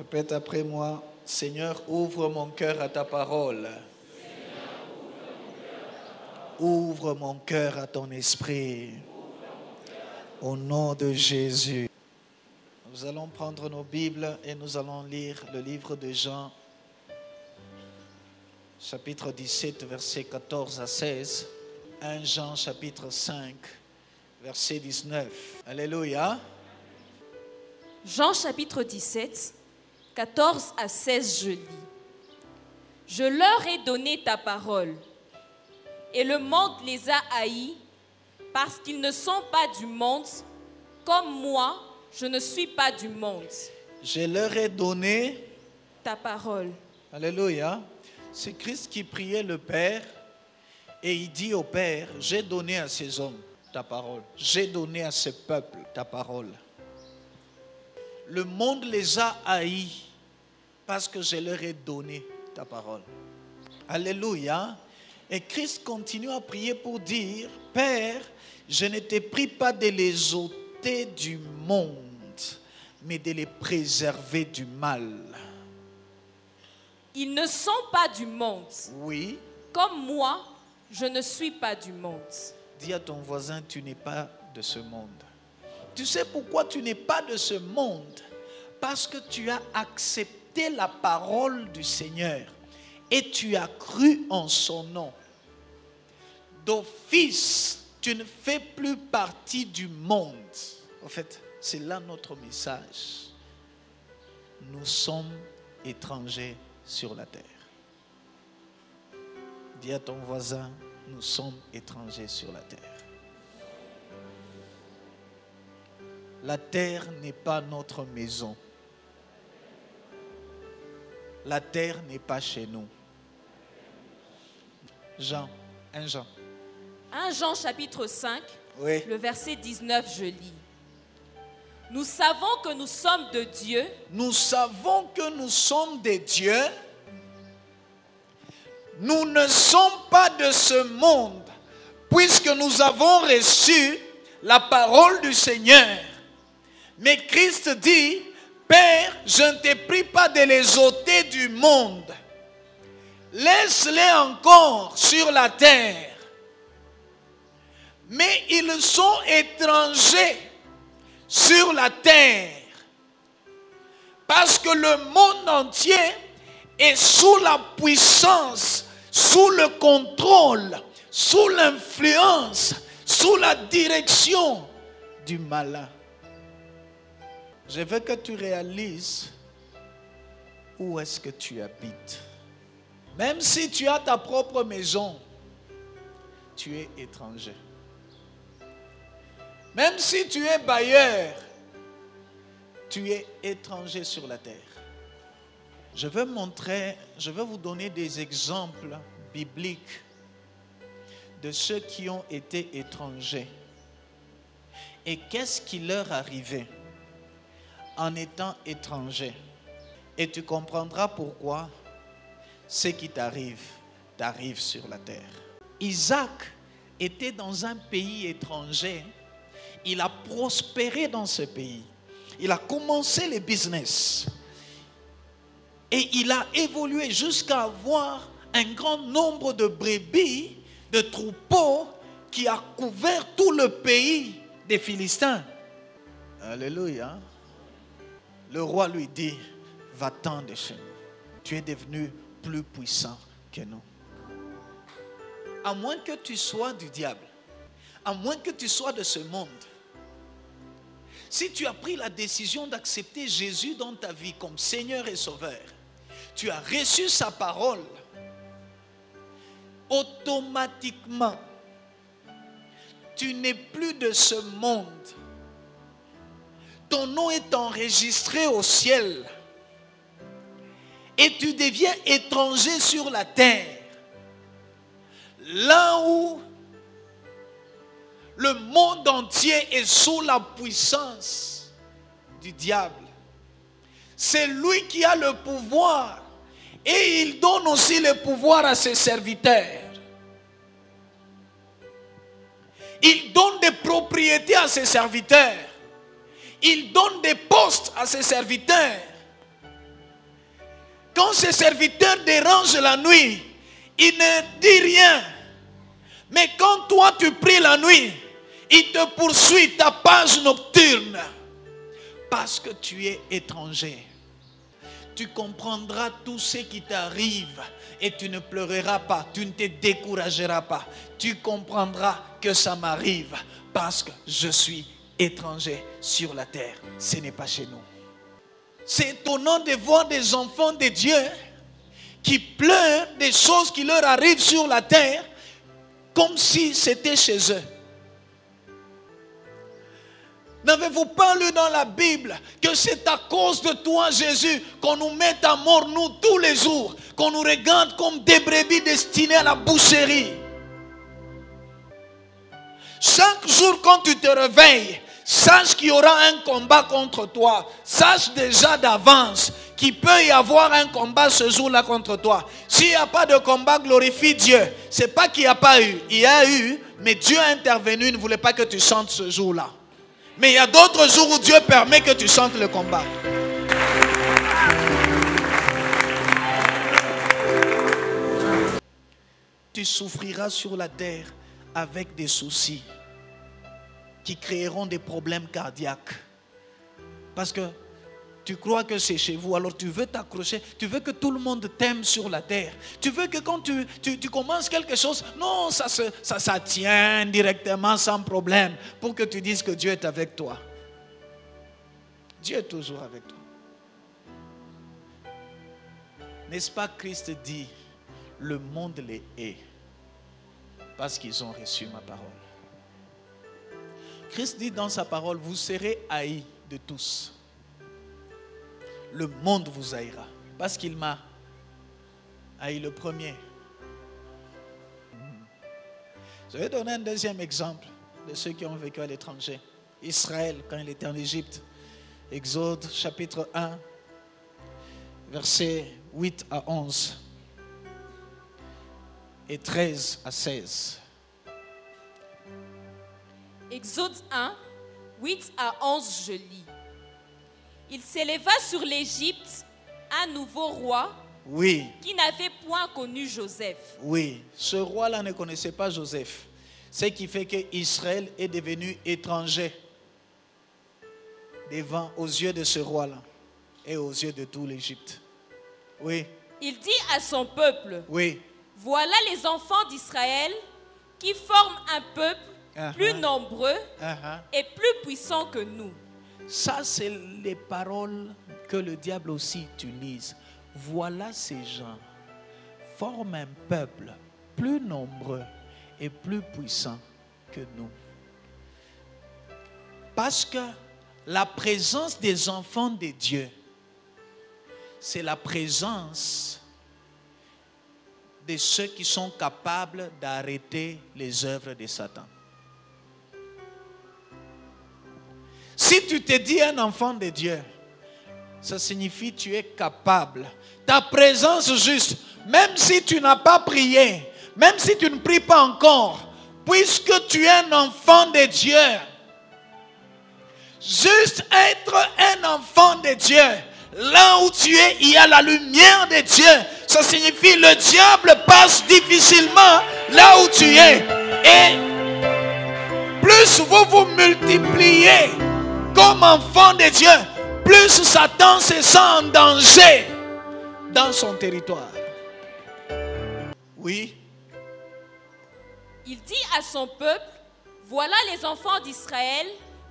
Répète après moi. Seigneur, ouvre mon cœur à ta parole. Ouvre mon cœur à ton esprit. Au nom de Jésus. Nous allons prendre nos Bibles et nous allons lire le livre de Jean, chapitre 17, versets 14 à 16. 1 Jean, chapitre 5, verset 19. Alléluia. Jean, chapitre 17, 14 à 16, je lis. Je leur ai donné ta parole, et le monde les a haïs, parce qu'ils ne sont pas du monde, comme moi, je ne suis pas du monde. Je leur ai donné ta parole. Alléluia. C'est Christ qui priait le Père et il dit au Père, j'ai donné à ces hommes ta parole. J'ai donné à ce peuple ta parole. Le monde les a haïs parce que je leur ai donné ta parole. Alléluia. Et Christ continue à prier pour dire, Père, je ne t'ai pris pas de les ôter du monde, mais de les préserver du mal. Ils ne sont pas du monde. Oui. Comme moi, je ne suis pas du monde. Dis à ton voisin, tu n'es pas de ce monde. Tu sais pourquoi tu n'es pas de ce monde? Parce que tu as accepté la parole du Seigneur et tu as cru en son nom. D'office, tu ne fais plus partie du monde. En fait, c'est là notre message. Nous sommes étrangers sur la terre. Dis à ton voisin, nous sommes étrangers sur la terre. La terre n'est pas notre maison. La terre n'est pas chez nous. Jean, 1 Jean. 1 Jean chapitre 5, Oui. le verset 19, je lis. Nous savons que nous sommes de Dieu. Nous savons que nous sommes des dieux. Nous ne sommes pas de ce monde, puisque nous avons reçu la parole du Seigneur. Mais Christ dit, Père, je ne t'ai pris pas de les ôter du monde. Laisse-les encore sur la terre. Mais ils sont étrangers sur la terre. Parce que le monde entier est sous la puissance, sous le contrôle, sous l'influence, sous la direction du malin. Je veux que tu réalises où est-ce que tu habites. Même si tu as ta propre maison, tu es étranger. Même si tu es bailleur, tu es étranger sur la terre. Je vais vous donner des exemples bibliques de ceux qui ont été étrangers. Et qu'est-ce qui leur arrivait en étant étrangers? Et tu comprendras pourquoi ce qui t'arrive sur la terre. Isaac était dans un pays étranger. Il a prospéré dans ce pays. Il a commencé le business. Et il a évolué jusqu'à avoir un grand nombre de brebis, de troupeaux qui a couvert tout le pays des Philistins. Alléluia. Le roi lui dit, va-t'en de chez nous. Tu es devenu plus puissant que nous. À moins que tu sois du diable, à moins que tu sois de ce monde, si tu as pris la décision d'accepter Jésus dans ta vie comme Seigneur et Sauveur, tu as reçu sa parole, automatiquement, tu n'es plus de ce monde. Ton nom est enregistré au ciel et tu deviens étranger sur la terre. Là où le monde entier est sous la puissance du diable. C'est lui qui a le pouvoir et il donne aussi le pouvoir à ses serviteurs. Il donne des propriétés à ses serviteurs. Il donne des postes à ses serviteurs. Quand ses serviteurs dérangent la nuit, il ne dit rien. Mais quand toi tu pries la nuit, il te poursuit ta page nocturne. Parce que tu es étranger. Tu comprendras tout ce qui t'arrive et tu ne pleureras pas, tu ne te décourageras pas. Tu comprendras que ça m'arrive parce que je suis étranger sur la terre. Ce n'est pas chez nous. C'est étonnant de voir des enfants de Dieu qui pleurent des choses qui leur arrivent sur la terre comme si c'était chez eux. N'avez-vous pas lu dans la Bible que c'est à cause de toi, Jésus, qu'on nous met à mort, nous, tous les jours, qu'on nous regarde comme des brebis destinées à la boucherie? Chaque jour quand tu te réveilles, sache qu'il y aura un combat contre toi. Sache déjà d'avance qu'il peut y avoir un combat ce jour-là contre toi. S'il n'y a pas de combat, glorifie Dieu. Ce n'est pas qu'il n'y a pas eu. Il y a eu, mais Dieu a intervenu, il ne voulait pas que tu chantes ce jour-là. Mais il y a d'autres jours où Dieu permet que tu chantes le combat. Tu souffriras sur la terre avec des soucis qui créeront des problèmes cardiaques. Parce que tu crois que c'est chez vous, alors tu veux t'accrocher, tu veux que tout le monde t'aime sur la terre. Tu veux que quand tu commences quelque chose, non, ça tient directement sans problème pour que tu dises que Dieu est avec toi. Dieu est toujours avec toi. N'est-ce pas Christ dit, le monde les hait parce qu'ils ont reçu ma parole. Christ dit dans sa parole, vous serez haïs de tous. Le monde vous haïra parce qu'il m'a haï le premier. Je vais donner un deuxième exemple de ceux qui ont vécu à l'étranger. Israël, quand il était en Égypte. Exode chapitre 1, versets 8 à 11 et 13 à 16. Exode 1, 8 à 11, je lis. Il s'éleva sur l'Égypte un nouveau roi, oui, qui n'avait point connu Joseph. Oui, ce roi-là ne connaissait pas Joseph. Ce qui fait qu'Israël est devenu étranger aux yeux de ce roi-là et aux yeux de tout l'Égypte. Oui. Il dit à son peuple, oui, voilà les enfants d'Israël qui forment un peuple plus nombreux et plus puissant que nous. Ça, c'est les paroles que le diable aussi utilise. Voilà ces gens forment un peuple plus nombreux et plus puissant que nous. Parce que la présence des enfants de Dieu, c'est la présence de ceux qui sont capables d'arrêter les œuvres de Satan. Si tu te dis un enfant de Dieu, ça signifie que tu es capable. Ta présence juste, même si tu n'as pas prié, même si tu ne pries pas encore, puisque tu es un enfant de Dieu, juste être un enfant de Dieu, là où tu es, il y a la lumière de Dieu. Ça signifie que le diable passe difficilement là où tu es. Et plus vous vous multipliez comme enfant de Dieu, plus Satan se sent en danger dans son territoire. Oui. Il dit à son peuple, voilà les enfants d'Israël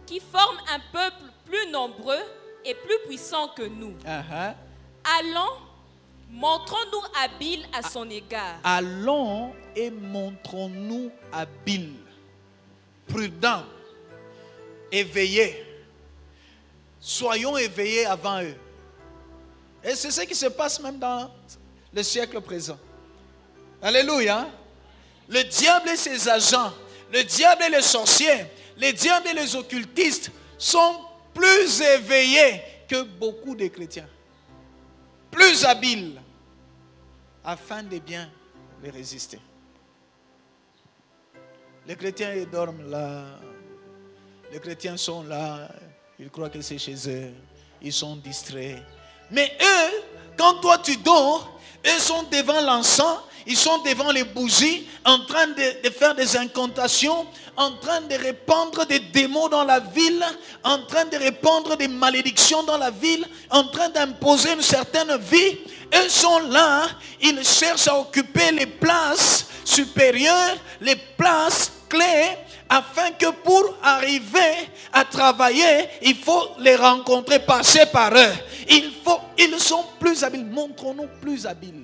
qui forment un peuple plus nombreux et plus puissant que nous. Allons, montrons-nous habiles à son égard. Allons et montrons-nous habiles, prudents, éveillés. Soyons éveillés avant eux. Et c'est ce qui se passe même dans le siècle présent. Alléluia. Le diable et ses agents, le diable et les sorciers, les diables et les occultistes sont plus éveillés que beaucoup de chrétiens. Plus habiles afin de bien les résister. Les chrétiens ils dorment là. Les chrétiens sont là. Ils croient que c'est chez eux. Ils sont distraits. Mais eux, Quand toi tu dors, eux sont devant l'encens, ils sont devant les bougies, en train de faire des incantations, en train de répandre des démons dans la ville, en train de répandre des malédictions dans la ville, en train d'imposer une certaine vie. Eux sont là, ils cherchent à occuper les places supérieures, les places clés, afin que pour arriver à travailler, il faut les rencontrer, passer par eux. Ils sont plus habiles. Montrons-nous plus habiles.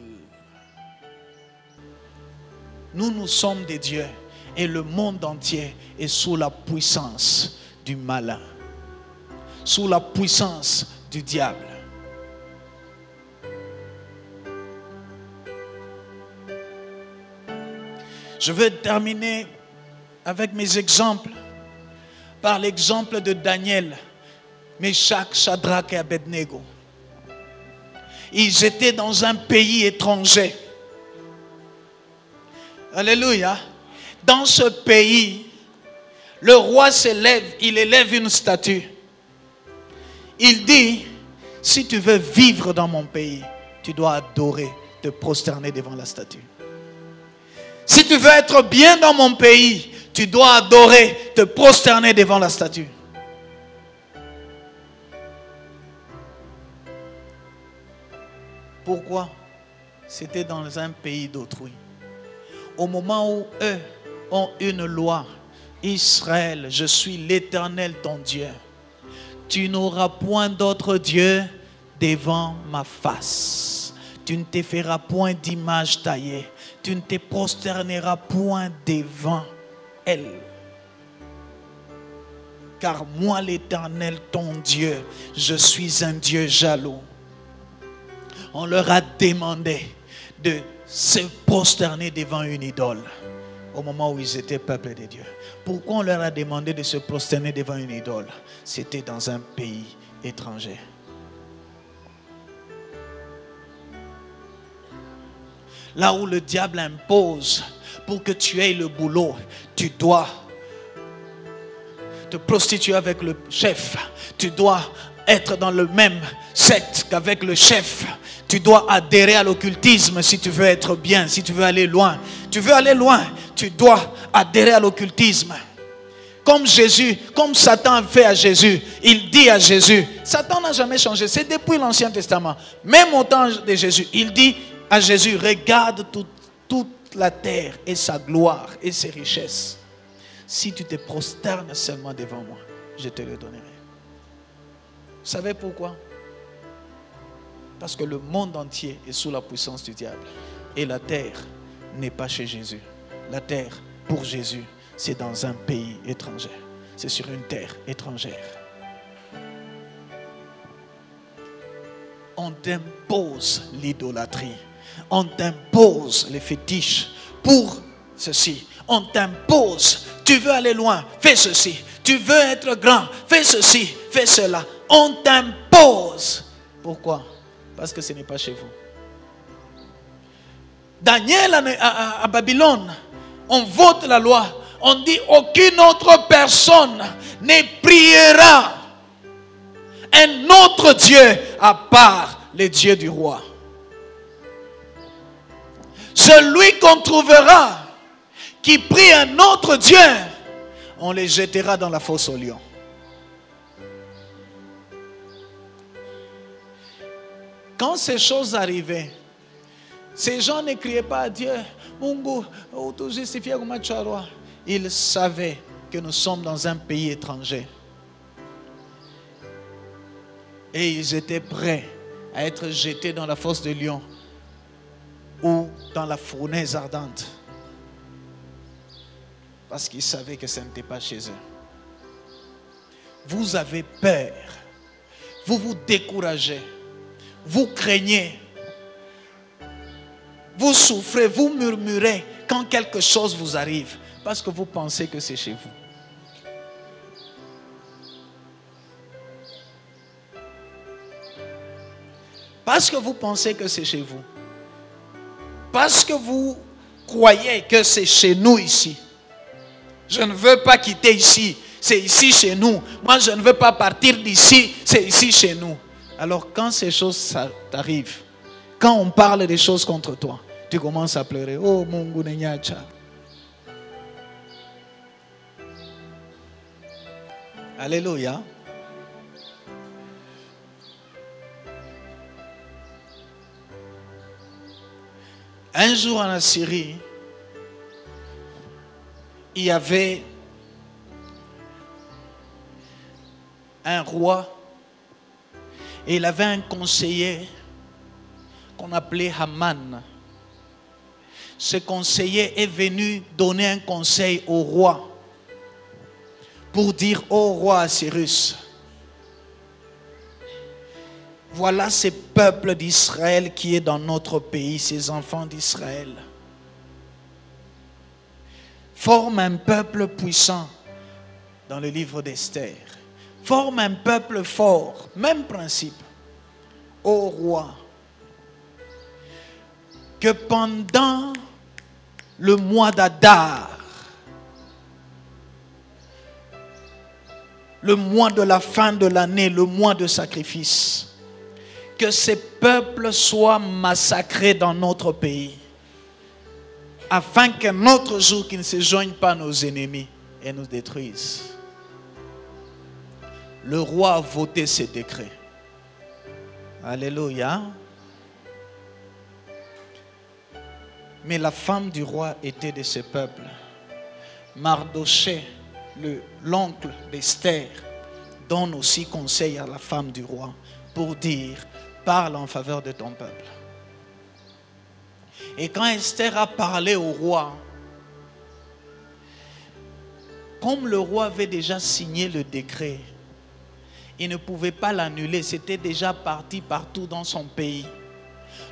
Nous sommes des dieux et le monde entier est sous la puissance du malin, sous la puissance du diable. Je vais terminer avec mes exemples par l'exemple de Daniel, Meshach, Shadrach et Abednego. Ils étaient dans un pays étranger. Alléluia. Dans ce pays, le roi s'élève, il élève une statue. Il dit, si tu veux vivre dans mon pays, tu dois adorer, te prosterner devant la statue. Si tu veux être bien dans mon pays, tu dois adorer, te prosterner devant la statue. Pourquoi? C'était dans un pays d'autrui. Au moment où eux ont une loi, Israël, je suis l'Éternel ton Dieu. Tu n'auras point d'autre Dieu devant ma face. Tu ne te feras point d'image taillée. Tu ne te prosterneras point devant elle. Car moi l'Éternel ton Dieu, je suis un Dieu jaloux. On leur a demandé de se prosterner devant une idole au moment où ils étaient peuple de Dieu. Pourquoi on leur a demandé de se prosterner devant une idole? C'était dans un pays étranger. Là où le diable impose pour que tu aies le boulot, tu dois te prostituer avec le chef. Tu dois être dans le même secte qu'avec le chef. Tu dois adhérer à l'occultisme si tu veux être bien, si tu veux aller loin. Tu veux aller loin, tu dois adhérer à l'occultisme. Comme Jésus, comme Satan a fait à Jésus, il dit à Jésus, Satan n'a jamais changé, c'est depuis l'Ancien Testament. Même au temps de Jésus, il dit à Jésus, regarde toute la terre et sa gloire et ses richesses. Si tu te prosternes seulement devant moi, je te le donnerai. Vous savez pourquoi? Parce que le monde entier est sous la puissance du diable. Et la terre n'est pas chez Jésus. La terre, pour Jésus, c'est dans un pays étranger. C'est sur une terre étrangère. On t'impose l'idolâtrie. On t'impose les fétiches pour ceci. On t'impose. Tu veux aller loin, fais ceci. Tu veux être grand, fais ceci, fais cela. On t'impose. Pourquoi? Parce que ce n'est pas chez vous. Daniel à Babylone, on vote la loi. On dit aucune autre personne ne priera un autre Dieu à part les dieux du roi. Celui qu'on trouvera qui prie un autre Dieu, on les jettera dans la fosse aux lions. Quand ces choses arrivaient, ces gens ne criaient pas à Dieu, Mungu, tu justifies comme tu es roi. Ils savaient que nous sommes dans un pays étranger. Et ils étaient prêts à être jetés dans la fosse de lions ou dans la fournaise ardente. Parce qu'ils savaient que ce n'était pas chez eux. Vous avez peur. Vous vous découragez. Vous craignez. Vous souffrez, vous murmurez quand quelque chose vous arrive. Parce que vous pensez que c'est chez vous. Parce que vous pensez que c'est chez vous. Parce que vous croyez que c'est chez nous ici. Je ne veux pas quitter ici. C'est ici chez nous. Moi, je ne veux pas partir d'ici. C'est ici chez nous. Alors, quand ces choses t'arrivent, Quand on parle des choses contre toi, tu commences à pleurer. Oh, Mungu Nenyacha. Alléluia. Un jour en Assyrie, il y avait un roi et il avait un conseiller qu'on appelait Haman. Ce conseiller est venu donner un conseil au roi pour dire au roi Assyrus, voilà ces peuples d'Israël qui est dans notre pays, ces enfants d'Israël. Forme un peuple puissant dans le livre d'Esther. Forme un peuple fort, même principe. Ô roi, que pendant le mois d'Adar, le mois de la fin de l'année, le mois de sacrifice, que ces peuples soient massacrés dans notre pays, afin qu'un autre jour qu'ils ne se joignent pas à nos ennemis et nous détruisent. Le roi a voté ce décret. Alléluia. Mais la femme du roi était de ce peuple. Mardochée, l'oncle d'Esther, donne aussi conseil à la femme du roi pour dire, parle en faveur de ton peuple. Et quand Esther a parlé au roi, comme le roi avait déjà signé le décret, il ne pouvait pas l'annuler, c'était déjà parti partout dans son pays.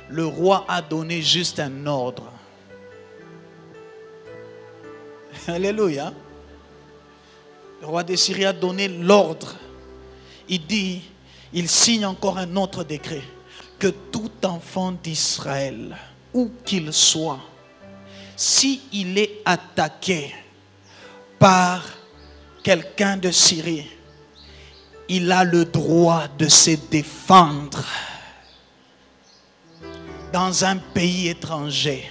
Le roi a donné juste un ordre. Alléluia. Le roi de Syrie a donné l'ordre. Il dit, il signe encore un autre décret, que tout enfant d'Israël, où qu'il soit, s'il est attaqué par quelqu'un de Syrie, il a le droit de se défendre. Dans un pays étranger,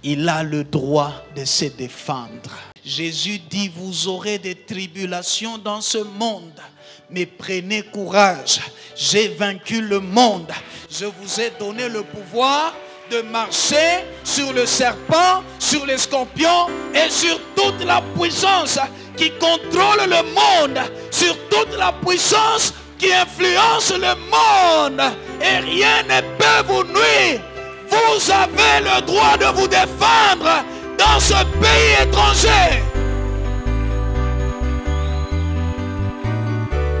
il a le droit de se défendre. Jésus dit, vous aurez des tribulations dans ce monde, mais prenez courage. J'ai vaincu le monde. Je vous ai donné le pouvoir de marcher sur le serpent, sur les scorpions et sur toute la puissance qui contrôle le monde, sur toute la puissance qui influence le monde. Et rien ne peut vous nuire. Vous avez le droit de vous défendre dans ce pays étranger.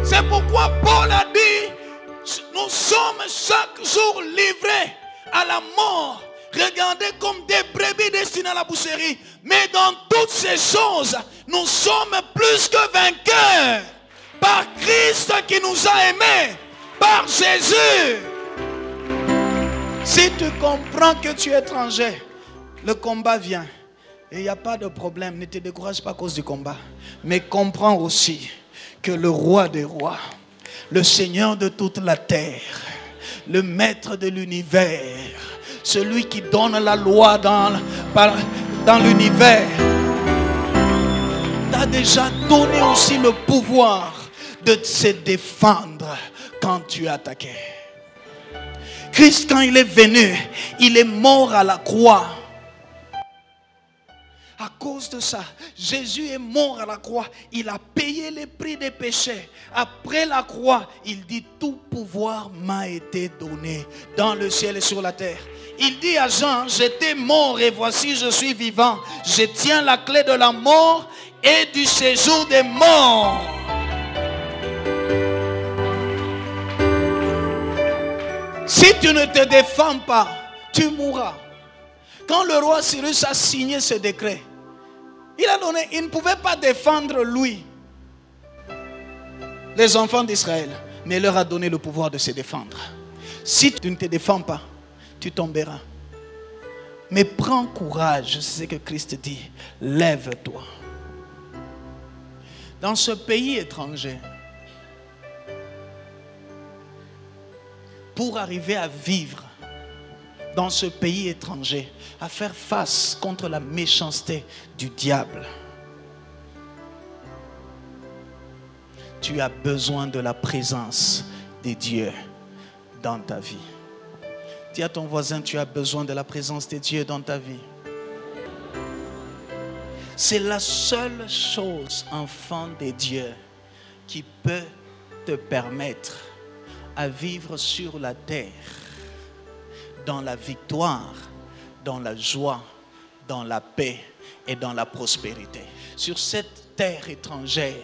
C'est pourquoi Paul a dit, nous sommes chaque jour livrés à la mort, regardés comme des brebis destinées à la boucherie. Mais dans toutes ces choses, nous sommes plus que vainqueurs par Christ qui nous a aimés, par Jésus. Si tu comprends que tu es étranger, le combat vient. Et il n'y a pas de problème, ne te décourage pas à cause du combat. Mais comprends aussi que le roi des rois, le Seigneur de toute la terre, le maître de l'univers, celui qui donne la loi dans l'univers, t'a déjà donné aussi le pouvoir de se défendre quand tu es attaqué. Christ, quand il est venu, il est mort à la croix. À cause de ça, Jésus est mort à la croix. Il a payé les prix des péchés. Après la croix, il dit, tout pouvoir m'a été donné dans le ciel et sur la terre. Il dit à Jean, j'étais mort et voici je suis vivant. Je tiens la clé de la mort et du séjour des morts. Si tu ne te défends pas, tu mourras. Quand le roi Cyrus a signé ce décret, il ne pouvait pas défendre lui, les enfants d'Israël, mais il leur a donné le pouvoir de se défendre. Si tu ne te défends pas, tu tomberas. Mais prends courage, c'est ce que Christ dit, lève-toi. Dans ce pays étranger, pour arriver à vivre dans ce pays étranger à faire face contre la méchanceté du diable. Tu as besoin de la présence de Dieu dans ta vie. Dis à ton voisin, tu as besoin de la présence de Dieu dans ta vie. C'est la seule chose, enfant de Dieu, qui peut te permettre à vivre sur la terre dans la victoire, dans la joie, dans la paix et dans la prospérité. Sur cette terre étrangère,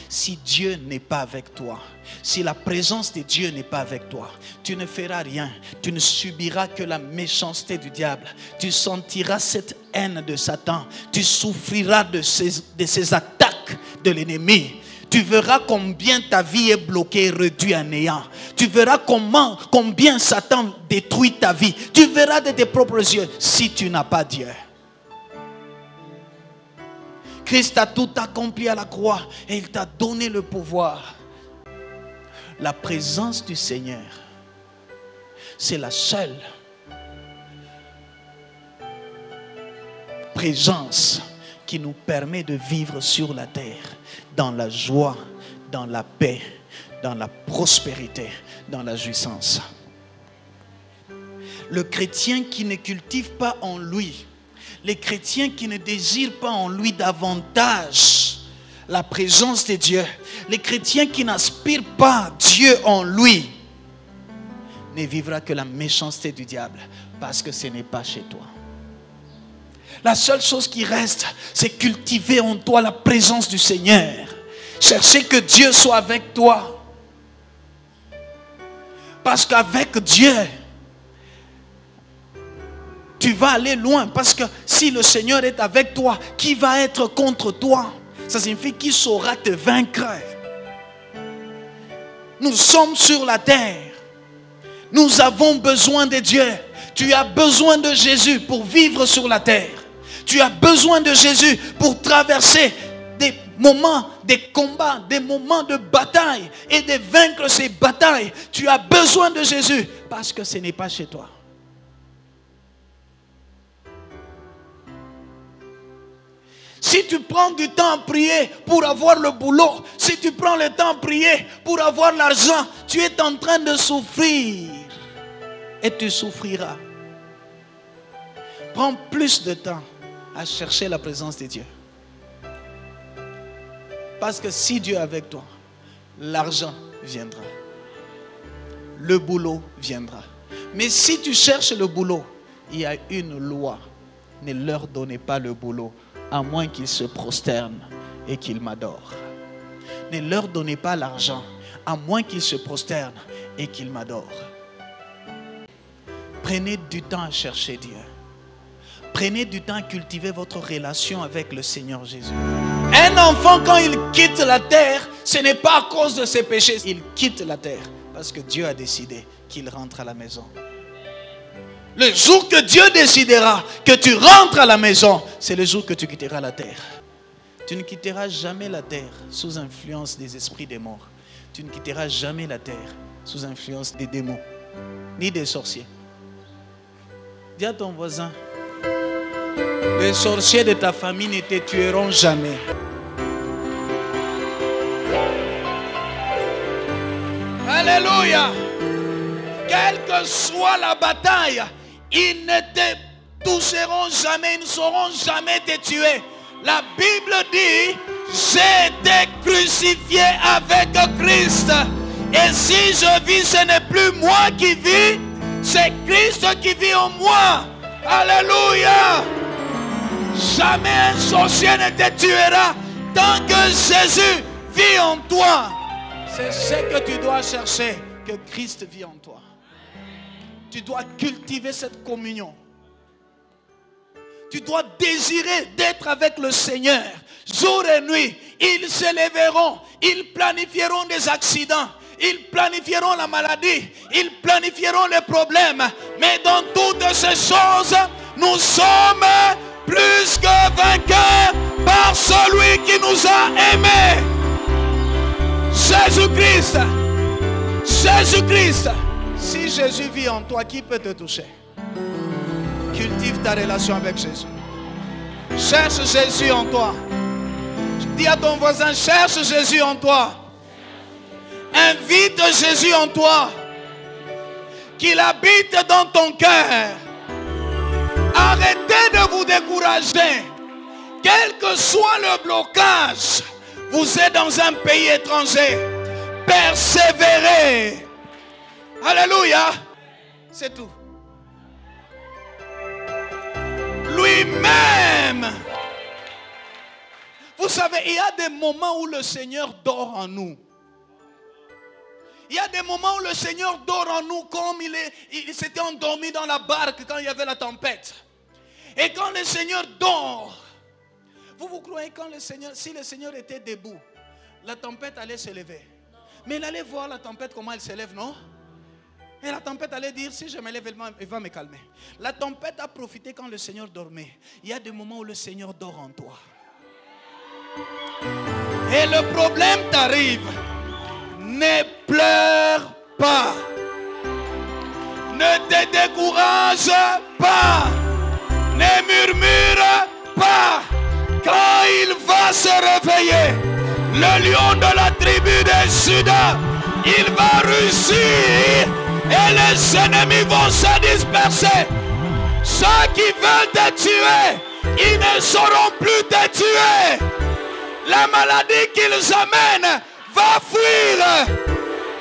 si Dieu n'est pas avec toi, si la présence de Dieu n'est pas avec toi, tu ne feras rien. Tu ne subiras que la méchanceté du diable. Tu sentiras cette haine de Satan. Tu souffriras de ces attaques de l'ennemi. Tu verras combien ta vie est bloquée, réduite à néant. Tu verras combien Satan détruit ta vie. Tu verras de tes propres yeux si tu n'as pas Dieu. Christ a tout accompli à la croix et il t'a donné le pouvoir. La présence du Seigneur, c'est la seule présence qui nous permet de vivre sur la terre dans la joie, dans la paix, dans la prospérité, dans la jouissance. Le chrétien qui ne cultive pas en lui, les chrétiens qui ne désirent pas en lui davantage la présence de Dieu, les chrétiens qui n'aspirent pas Dieu en lui, ne vivra que la méchanceté du diable parce que ce n'est pas chez toi. La seule chose qui reste, c'est cultiver en toi la présence du Seigneur. Chercher que Dieu soit avec toi. Parce qu'avec Dieu, tu vas aller loin. Parce que si le Seigneur est avec toi, qui va être contre toi? Ça signifie qu'il saura te vaincre. Nous sommes sur la terre. Nous avons besoin de Dieu. Tu as besoin de Jésus pour vivre sur la terre. Tu as besoin de Jésus pour traverser des moments de combat, des moments de bataille et de vaincre ces batailles. Tu as besoin de Jésus parce que ce n'est pas chez toi. Si tu prends du temps à prier pour avoir le boulot, si tu prends le temps à prier pour avoir l'argent, tu es en train de souffrir et tu souffriras. Prends plus de temps à chercher la présence de Dieu. Parce que si Dieu est avec toi, l'argent viendra. Le boulot viendra. Mais si tu cherches le boulot, il y a une loi. Ne leur donnez pas le boulot, à moins qu'ils se prosternent et qu'ils m'adorent. Ne leur donnez pas l'argent, à moins qu'ils se prosternent et qu'ils m'adorent. Prenez du temps à chercher Dieu. Prenez du temps à cultiver votre relation avec le Seigneur Jésus. Un enfant, quand il quitte la terre, ce n'est pas à cause de ses péchés. Il quitte la terre parce que Dieu a décidé qu'il rentre à la maison. Le jour que Dieu décidera que tu rentres à la maison, c'est le jour que tu quitteras la terre. Tu ne quitteras jamais la terre sous influence des esprits des morts. Tu ne quitteras jamais la terre sous influence des démons, ni des sorciers. Dis à ton voisin, les sorciers de ta famille ne te tueront jamais. Alléluia. Quelle que soit la bataille, ils ne te toucheront jamais, ils ne sauront jamais te tuer. La Bible dit, j'ai été crucifié avec Christ. Et si je vis, ce n'est plus moi qui vis, c'est Christ qui vit en moi. Alléluia. Jamais un sorcier ne te tuera tant que Jésus vit en toi. C'est ce que tu dois chercher, que Christ vit en toi. Tu dois cultiver cette communion. Tu dois désirer d'être avec le Seigneur. Jour et nuit, ils se lèveront, ils planifieront des accidents, ils planifieront la maladie, ils planifieront les problèmes. Mais dans toutes ces choses, nous sommes plus que vainqueurs par celui qui nous a aimés. Jésus-Christ. Jésus-Christ. Si Jésus vit en toi, qui peut te toucher? Cultive ta relation avec Jésus. Cherche Jésus en toi. Dis à ton voisin, cherche Jésus en toi. Invite Jésus en toi. Qu'il habite dans ton cœur. Arrêtez de vous décourager. Quel que soit le blocage, vous êtes dans un pays étranger. Persévérez. Alléluia. C'est tout. Lui-même. Vous savez, il y a des moments où le Seigneur dort en nous. Il y a des moments où le Seigneur dort en nous comme il s'était endormi dans la barque quand il y avait la tempête. Et quand le Seigneur dort, vous croyez quand le Seigneur, si le Seigneur était debout, la tempête allait se lever. Mais il allait voir la tempête comment elle se lève, non? Et la tempête allait dire, si je me lève, elle va me calmer. La tempête a profité quand le Seigneur dormait. Il y a des moments où le Seigneur dort en toi. Et le problème t'arrive. Ne pleure pas. Ne te décourage pas. Ne murmure pas. Quand il va se réveiller, le lion de la tribu de Juda, il va réussir et les ennemis vont se disperser. Ceux qui veulent te tuer, ils ne sauront plus te tuer. La maladie qu'ils amènent va fuir.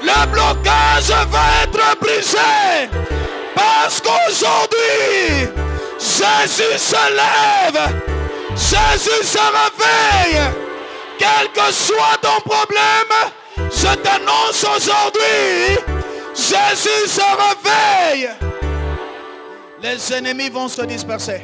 Le blocage va être brisé. Parce qu'aujourd'hui, Jésus se lève. Jésus se réveille. Quel que soit ton problème, je t'annonce aujourd'hui, Jésus se réveille. Les ennemis vont se disperser.